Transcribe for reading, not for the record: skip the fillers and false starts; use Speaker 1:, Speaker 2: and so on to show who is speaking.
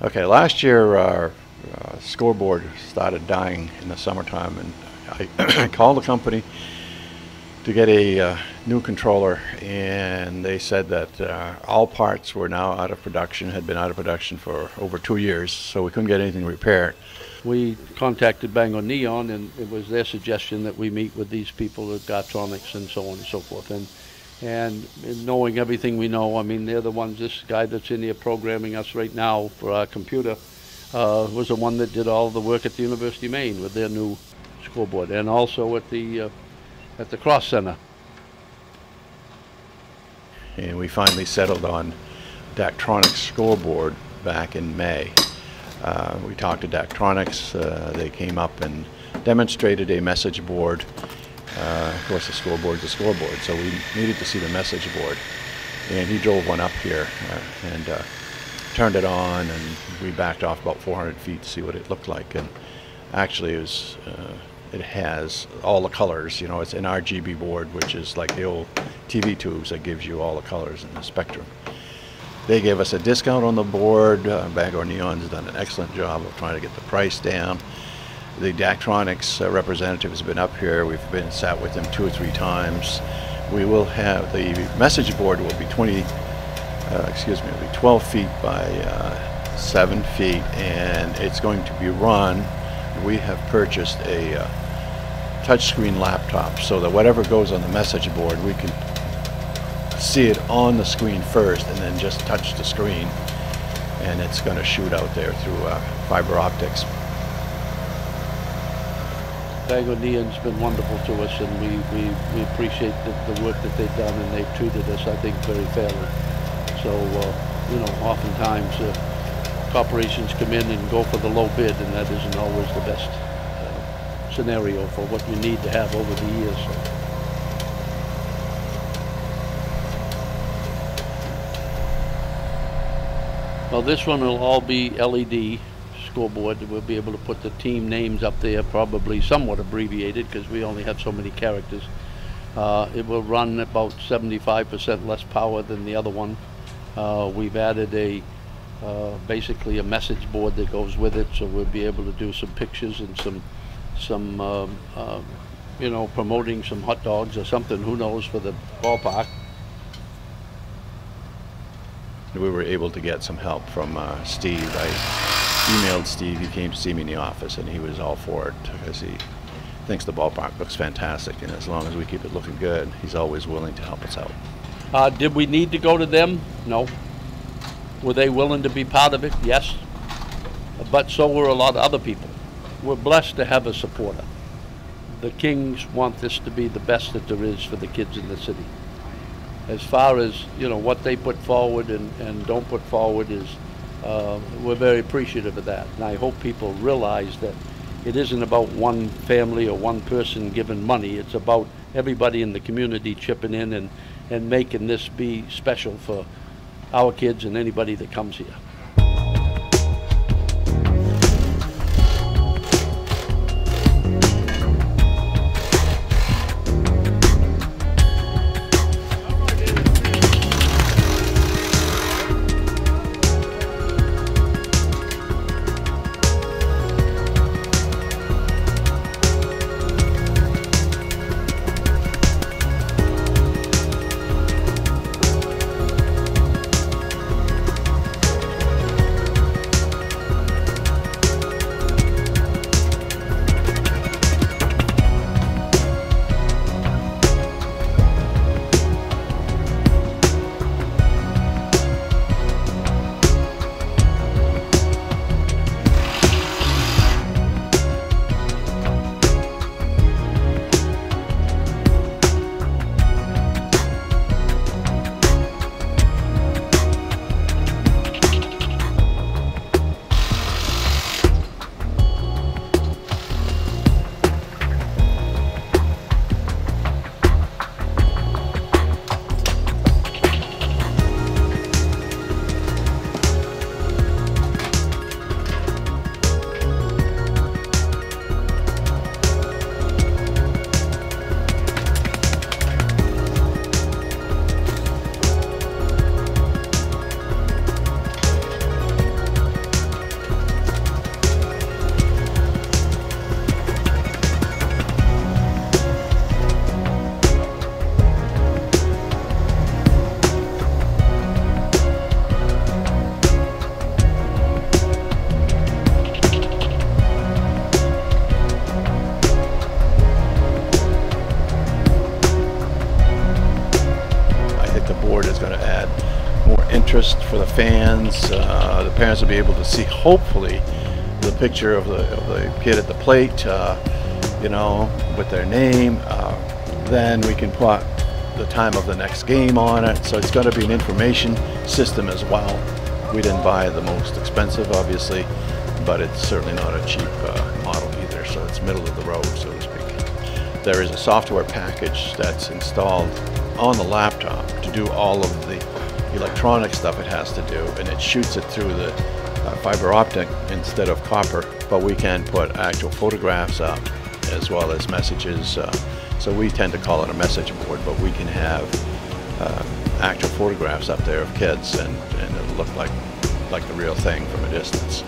Speaker 1: Okay, last year our scoreboard started dying in the summertime, and I called the company to get a new controller, and they said that all parts were now out of production, had been out of production for over 2 years, so we couldn't get anything repaired.
Speaker 2: We contacted Bangor Neon, and it was their suggestion that we meet with these people at Daktronics and so on and so forth. And knowing everything we know, I mean, they're the ones, this guy that's in here programming us right now for our computer was the one that did all the work at the University of Maine with their new scoreboard, and also at the Cross Center.
Speaker 1: And we finally settled on Daktronics scoreboard back in May. We talked to Daktronics. They came up and demonstrated a message board. Of course, the scoreboard's a scoreboard, so we needed to see the message board. And he drove one up here and turned it on, and we backed off about 400 feet to see what it looked like. And actually, it has all the colors. You know, it's an RGB board, which is like the old TV tubes that gives you all the colors in the spectrum. They gave us a discount on the board. Bangor Neon has done an excellent job of trying to get the price down. The Daktronics representative has been up here. We've sat with them 2 or 3 times. We will have the message board will be 12 feet by 7 feet, and it's going to be run. We have purchased a touchscreen laptop so that whatever goes on the message board, we can see it on the screen first and then just touch the screen, and it's going to shoot out there through fiber optics.
Speaker 2: Bangor Neon's been wonderful to us, and we appreciate the work that they've done, and they've treated us, I think, very fairly. So, you know, oftentimes corporations come in and go for the low bid, and that isn't always the best scenario for what you need to have over the years. Well, this one will all be LED scoreboard. We'll be able to put the team names up there, probably somewhat abbreviated because we only have so many characters. It will run about 75% less power than the other one. We've added basically a message board that goes with it, so we'll be able to do some pictures and some you know, promoting some hot dogs or something, who knows, for the ballpark.
Speaker 1: We were able to get some help from Steve. I emailed Steve. He came to see me in the office, and he was all for it because he thinks the ballpark looks fantastic, and as long as we keep it looking good, he's always willing to help us out.
Speaker 2: Did we need to go to them? No. Were they willing to be part of it? Yes. But so were a lot of other people. We're blessed to have a supporter. The Kings want this to be the best that there is for the kids in the city. As far as, you know, what they put forward and don't put forward is, we're very appreciative of that. And I hope people realize that it isn't about one family or one person giving money. It's about everybody in the community chipping in and making this be special for our kids and anybody that comes here.
Speaker 1: interest for the fans. The parents will be able to see, hopefully, the picture of the kid at the plate, you know, with their name. Then we can put the time of the next game on it. So it's going to be an information system as well. We didn't buy the most expensive, obviously, but it's certainly not a cheap model either. So it's middle of the road, so to speak. There is a software package that's installed on the laptop to do all of the electronic stuff it has to do, and it shoots it through the fiber optic instead of copper, but we can put actual photographs up as well as messages. So we tend to call it a message board, but we can have actual photographs up there of kids, and it'll look like the real thing from a distance.